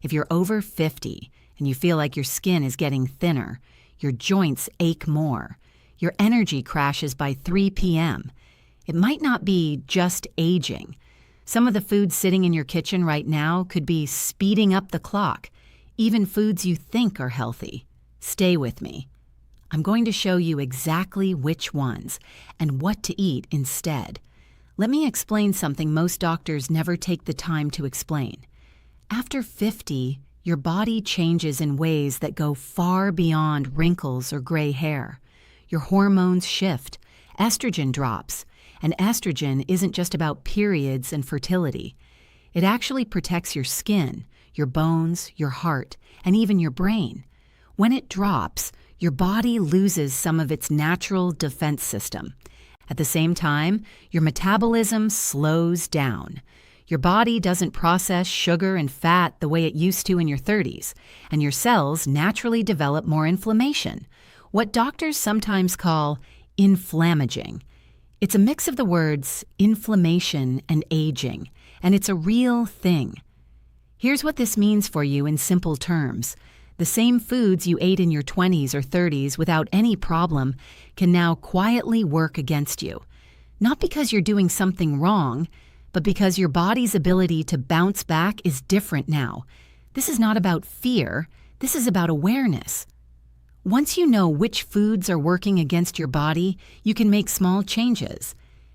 If you're over 50 and you feel like your skin is getting thinner, your joints ache more, your energy crashes by 3 p.m., it might not be just aging. Some of the foods sitting in your kitchen right now could be speeding up the clock, even foods you think are healthy. Stay with me. I'm going to show you exactly which ones and what to eat instead. Let me explain something most doctors never take the time to explain. After 50, your body changes in ways that go far beyond wrinkles or gray hair. Your hormones shift, estrogen drops, and estrogen isn't just about periods and fertility. It actually protects your skin, your bones, your heart, and even your brain. When it drops, your body loses some of its natural defense system. At the same time, your metabolism slows down. Your body doesn't process sugar and fat the way it used to in your 30s, and your cells naturally develop more inflammation, what doctors sometimes call inflammaging. It's a mix of the words inflammation and aging, and it's a real thing. Here's what this means for you in simple terms. The same foods you ate in your 20s or 30s without any problem can now quietly work against you. Not because you're doing something wrong, but because your body's ability to bounce back is different now. This is not about fear, this is about awareness. Once you know which foods are working against your body, you can make small changes.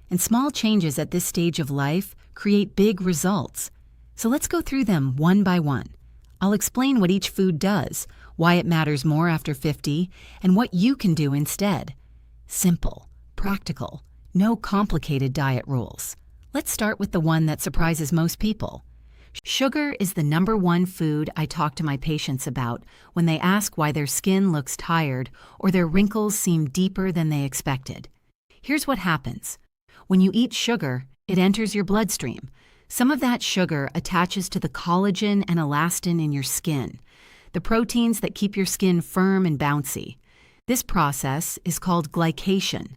And small changes at this stage of life create big results. So let's go through them one by one. I'll explain what each food does, why it matters more after 50, and what you can do instead. Simple, practical, no complicated diet rules. Let's start with the one that surprises most people. Sugar is the #1 food I talk to my patients about when they ask why their skin looks tired or their wrinkles seem deeper than they expected. Here's what happens. When you eat sugar, it enters your bloodstream. Some of that sugar attaches to the collagen and elastin in your skin, the proteins that keep your skin firm and bouncy. This process is called glycation.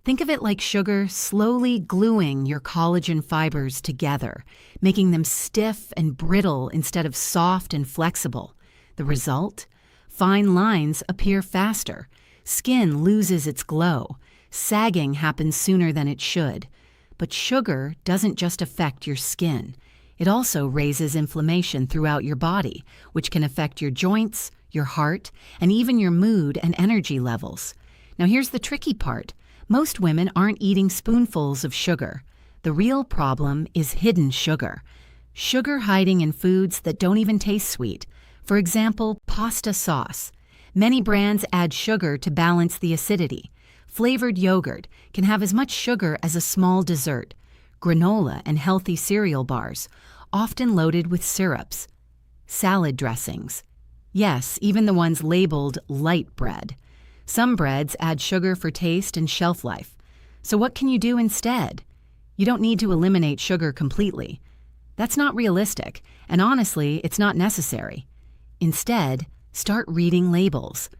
Think of it like sugar slowly gluing your collagen fibers together, making them stiff and brittle instead of soft and flexible. The result? Fine lines appear faster. Skin loses its glow. Sagging happens sooner than it should. But sugar doesn't just affect your skin. It also raises inflammation throughout your body, which can affect your joints, your heart, and even your mood and energy levels. Now here's the tricky part. Most women aren't eating spoonfuls of sugar. The real problem is hidden sugar. Sugar hiding in foods that don't even taste sweet. For example, pasta sauce. Many brands add sugar to balance the acidity. Flavored yogurt can have as much sugar as a small dessert. Granola and healthy cereal bars, often loaded with syrups. Salad dressings. Yes, even the ones labeled light bread. Some breads add sugar for taste and shelf life. So what can you do instead? You don't need to eliminate sugar completely. That's not realistic, and honestly, it's not necessary. Instead, start reading labels.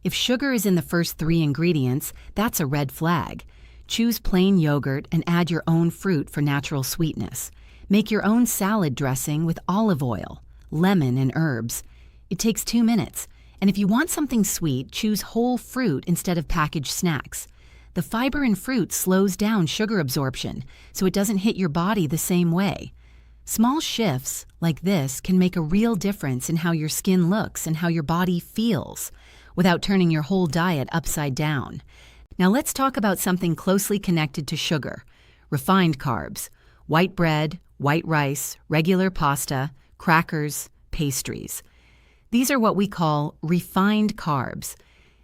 If sugar is in the first 3 ingredients, that's a red flag. Choose plain yogurt and add your own fruit for natural sweetness. Make your own salad dressing with olive oil, lemon, and herbs. It takes 2 minutes. And if you want something sweet, choose whole fruit instead of packaged snacks. The fiber in fruit slows down sugar absorption, so it doesn't hit your body the same way. Small shifts like this can make a real difference in how your skin looks and how your body feels, without turning your whole diet upside down. Now let's talk about something closely connected to sugar: refined carbs, white bread, white rice, regular pasta, crackers, pastries. These are what we call refined carbs,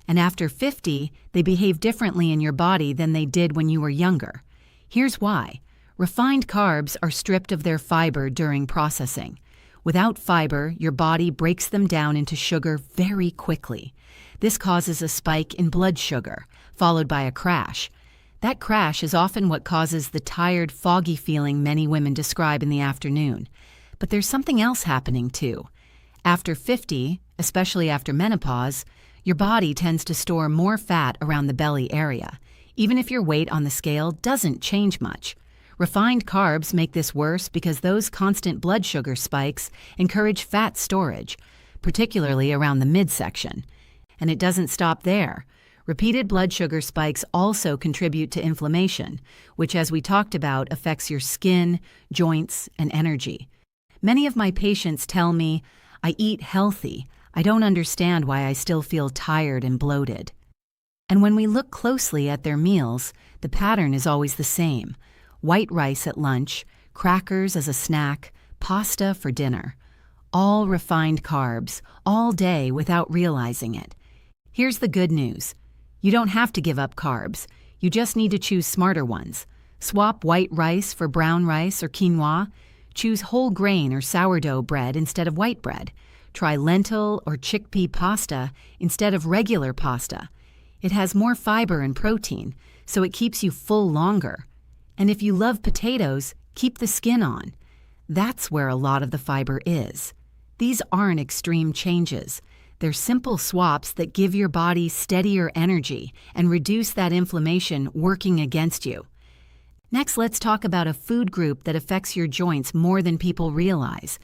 and after 50, they behave differently in your body than they did when you were younger. Here's why. Refined carbs are stripped of their fiber during processing. Without fiber, your body breaks them down into sugar very quickly. This causes a spike in blood sugar, followed by a crash. That crash is often what causes the tired, foggy feeling many women describe in the afternoon. But there's something else happening too. After 50, especially after menopause, your body tends to store more fat around the belly area, even if your weight on the scale doesn't change much. Refined carbs make this worse because those constant blood sugar spikes encourage fat storage, particularly around the midsection. And it doesn't stop there. Repeated blood sugar spikes also contribute to inflammation, which, as we talked about, affects your skin, joints, and energy. Many of my patients tell me, "I eat healthy. I don't understand why I still feel tired and bloated." And when we look closely at their meals, the pattern is always the same: white rice at lunch, crackers as a snack, pasta for dinner. All refined carbs, all day without realizing it. Here's the good news. You don't have to give up carbs. You just need to choose smarter ones. Swap white rice for brown rice or quinoa. Choose whole grain or sourdough bread instead of white bread. Try lentil or chickpea pasta instead of regular pasta. It has more fiber and protein, so it keeps you full longer. And if you love potatoes, keep the skin on. That's where a lot of the fiber is. These aren't extreme changes. They're simple swaps that give your body steadier energy and reduce that inflammation working against you. Next, let's talk about a food group that affects your joints more than people realize.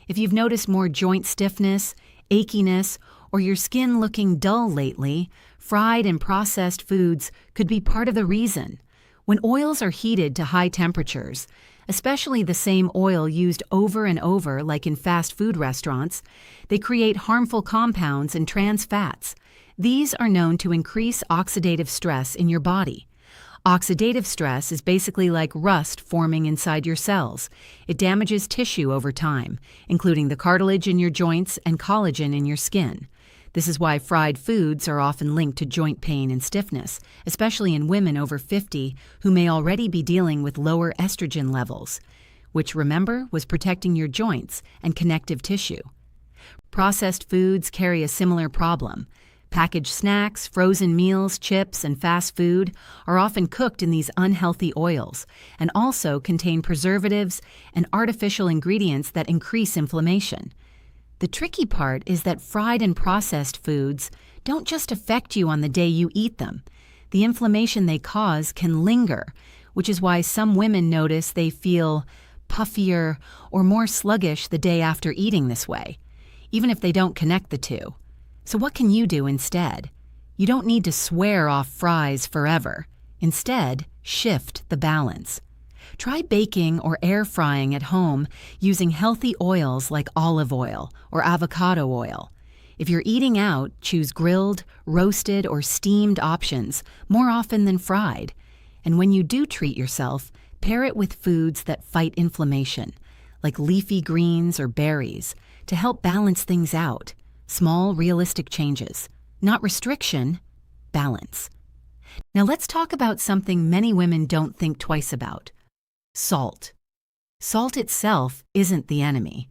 If you've noticed more joint stiffness, achiness, or your skin looking dull lately, fried and processed foods could be part of the reason. When oils are heated to high temperatures, especially the same oil used over and over like in fast food restaurants, they create harmful compounds and trans fats. These are known to increase oxidative stress in your body. Oxidative stress is basically like rust forming inside your cells. It damages tissue over time, including the cartilage in your joints and collagen in your skin. This is why fried foods are often linked to joint pain and stiffness, especially in women over 50 who may already be dealing with lower estrogen levels, which, remember, was protecting your joints and connective tissue. Processed foods carry a similar problem. Packaged snacks, frozen meals, chips, and fast food are often cooked in these unhealthy oils and also contain preservatives and artificial ingredients that increase inflammation. The tricky part is that fried and processed foods don't just affect you on the day you eat them. The inflammation they cause can linger, which is why some women notice they feel puffier or more sluggish the day after eating this way, even if they don't connect the two. So what can you do instead? You don't need to swear off fries forever. Instead, shift the balance. Try baking or air frying at home using healthy oils like olive oil or avocado oil. If you're eating out, choose grilled, roasted, or steamed options more often than fried. And when you do treat yourself, pair it with foods that fight inflammation, like leafy greens or berries, to help balance things out. Small, realistic changes. Not restriction, balance. Now let's talk about something many women don't think twice about. Salt. Salt itself isn't the enemy.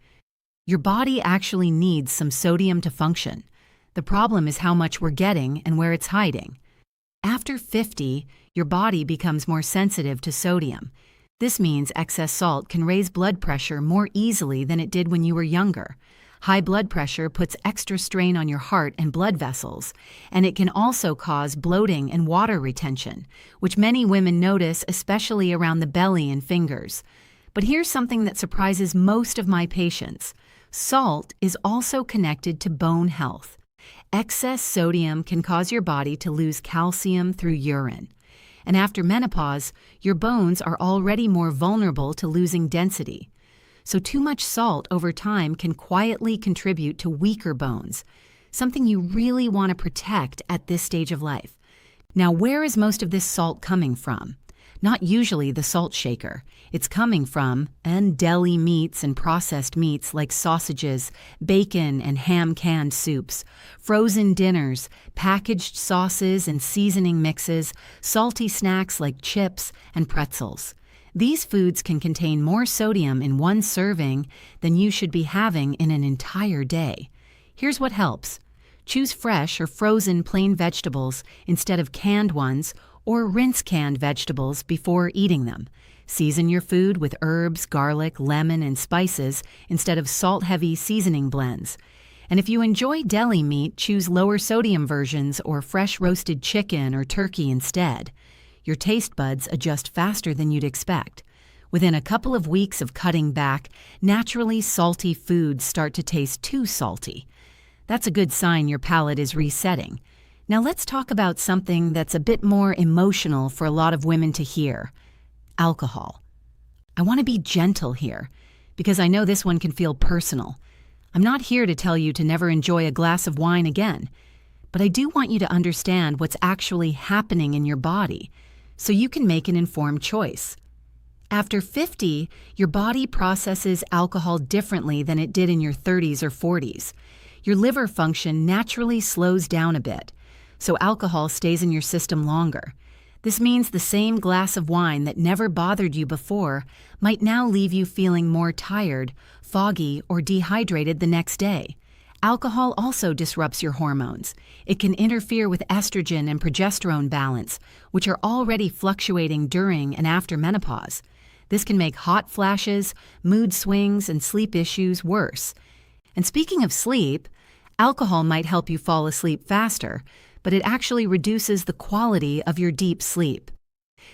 Your body actually needs some sodium to function. The problem is how much we're getting and where it's hiding. After 50, your body becomes more sensitive to sodium. This means excess salt can raise blood pressure more easily than it did when you were younger. High blood pressure puts extra strain on your heart and blood vessels, and it can also cause bloating and water retention, which many women notice, especially around the belly and fingers. But here's something that surprises most of my patients. Salt is also connected to bone health. Excess sodium can cause your body to lose calcium through urine. And after menopause, your bones are already more vulnerable to losing density. So too much salt over time can quietly contribute to weaker bones, something you really want to protect at this stage of life. Now, where is most of this salt coming from? Not usually the salt shaker. It's coming from deli meats and processed meats like sausages, bacon, and ham canned soups, frozen dinners, packaged sauces and seasoning mixes, salty snacks like chips and pretzels. These foods can contain more sodium in one serving than you should be having in an entire day. Here's what helps. Choose fresh or frozen plain vegetables instead of canned ones, or rinse canned vegetables before eating them. Season your food with herbs, garlic, lemon, and spices instead of salt-heavy seasoning blends. And if you enjoy deli meat, choose lower sodium versions or fresh roasted chicken or turkey instead. Your taste buds adjust faster than you'd expect. Within a couple of weeks of cutting back, naturally salty foods start to taste too salty. That's a good sign your palate is resetting. Now let's talk about something that's a bit more emotional for a lot of women to hear: alcohol. I want to be gentle here, because I know this one can feel personal. I'm not here to tell you to never enjoy a glass of wine again, but I do want you to understand what's actually happening in your body, so you can make an informed choice. After 50, your body processes alcohol differently than it did in your 30s or 40s. Your liver function naturally slows down a bit, so alcohol stays in your system longer. This means the same glass of wine that never bothered you before might now leave you feeling more tired, foggy, or dehydrated the next day. Alcohol also disrupts your hormones. It can interfere with estrogen and progesterone balance, which are already fluctuating during and after menopause. This can make hot flashes, mood swings, and sleep issues worse. And speaking of sleep, alcohol might help you fall asleep faster, but it actually reduces the quality of your deep sleep.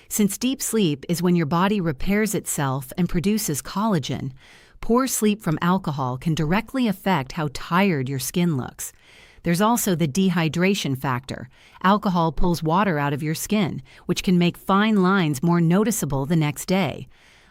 Since deep sleep is when your body repairs itself and produces collagen, poor sleep from alcohol can directly affect how tired your skin looks. There's also the dehydration factor. Alcohol pulls water out of your skin, which can make fine lines more noticeable the next day.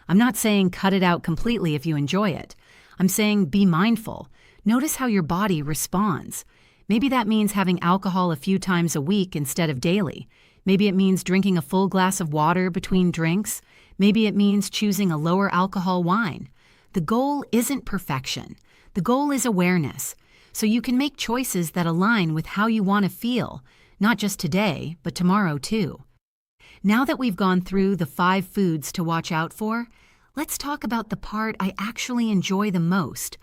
I'm not saying cut it out completely if you enjoy it. I'm saying be mindful. Notice how your body responds. Maybe that means having alcohol a few times a week instead of daily. Maybe it means drinking a full glass of water between drinks. Maybe it means choosing a lower alcohol wine. The goal isn't perfection. The goal is awareness. So you can make choices that align with how you want to feel, not just today, but tomorrow too. Now that we've gone through the 5 foods to watch out for, let's talk about the part I actually enjoy the most: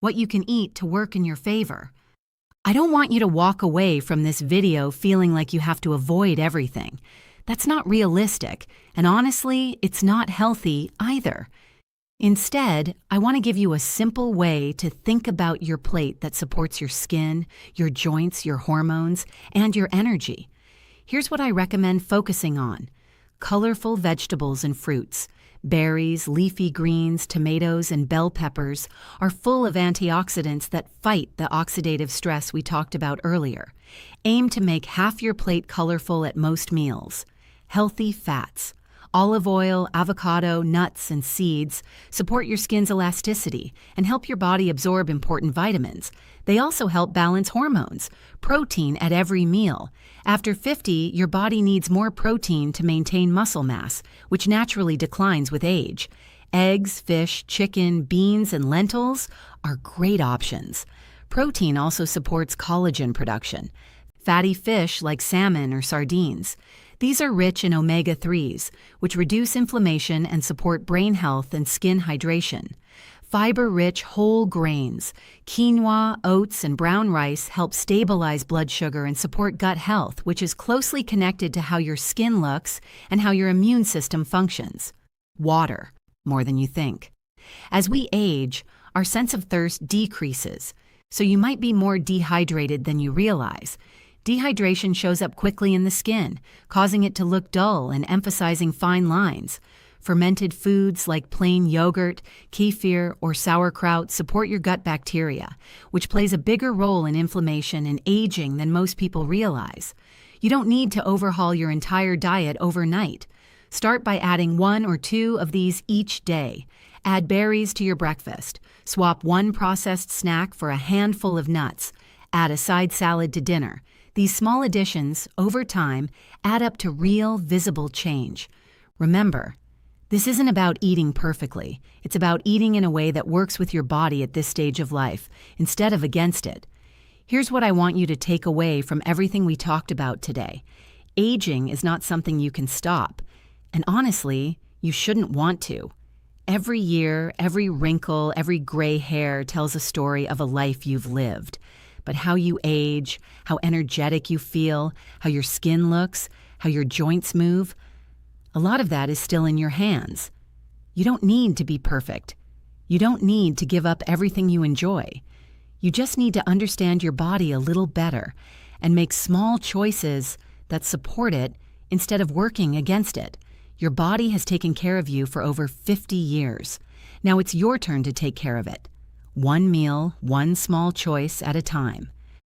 what you can eat to work in your favor. I don't want you to walk away from this video feeling like you have to avoid everything. That's not realistic, and honestly, it's not healthy either. Instead, I want to give you a simple way to think about your plate that supports your skin, your joints, your hormones, and your energy. Here's what I recommend focusing on: colorful vegetables and fruits. Berries, leafy greens, tomatoes, and bell peppers are full of antioxidants that fight the oxidative stress we talked about earlier. Aim to make half your plate colorful at most meals. Healthy fats. Olive oil, avocado, nuts, and seeds support your skin's elasticity and help your body absorb important vitamins. They also help balance hormones. Protein at every meal. After 50, your body needs more protein to maintain muscle mass, which naturally declines with age. Eggs, fish, chicken, beans, and lentils are great options. Protein also supports collagen production. Fatty fish like salmon or sardines. These are rich in omega-3s, which reduce inflammation and support brain health and skin hydration. Fiber-rich whole grains, quinoa, oats, and brown rice help stabilize blood sugar and support gut health, which is closely connected to how your skin looks and how your immune system functions. Water, more than you think. As we age, our sense of thirst decreases, so you might be more dehydrated than you realize. Dehydration shows up quickly in the skin, causing it to look dull and emphasizing fine lines. Fermented foods like plain yogurt, kefir, or sauerkraut support your gut bacteria, which plays a bigger role in inflammation and aging than most people realize. You don't need to overhaul your entire diet overnight. Start by adding 1 or 2 of these each day. Add berries to your breakfast. Swap 1 processed snack for a handful of nuts. Add a side salad to dinner. These small additions, over time, add up to real, visible change. Remember, this isn't about eating perfectly. It's about eating in a way that works with your body at this stage of life, instead of against it. Here's what I want you to take away from everything we talked about today. Aging is not something you can stop. And honestly, you shouldn't want to. Every year, every wrinkle, every gray hair tells a story of a life you've lived. But how you age, how energetic you feel, how your skin looks, how your joints move, a lot of that is still in your hands. You don't need to be perfect. You don't need to give up everything you enjoy. You just need to understand your body a little better and make small choices that support it instead of working against it. Your body has taken care of you for over 50 years. Now it's your turn to take care of it. One meal, one small choice at a time.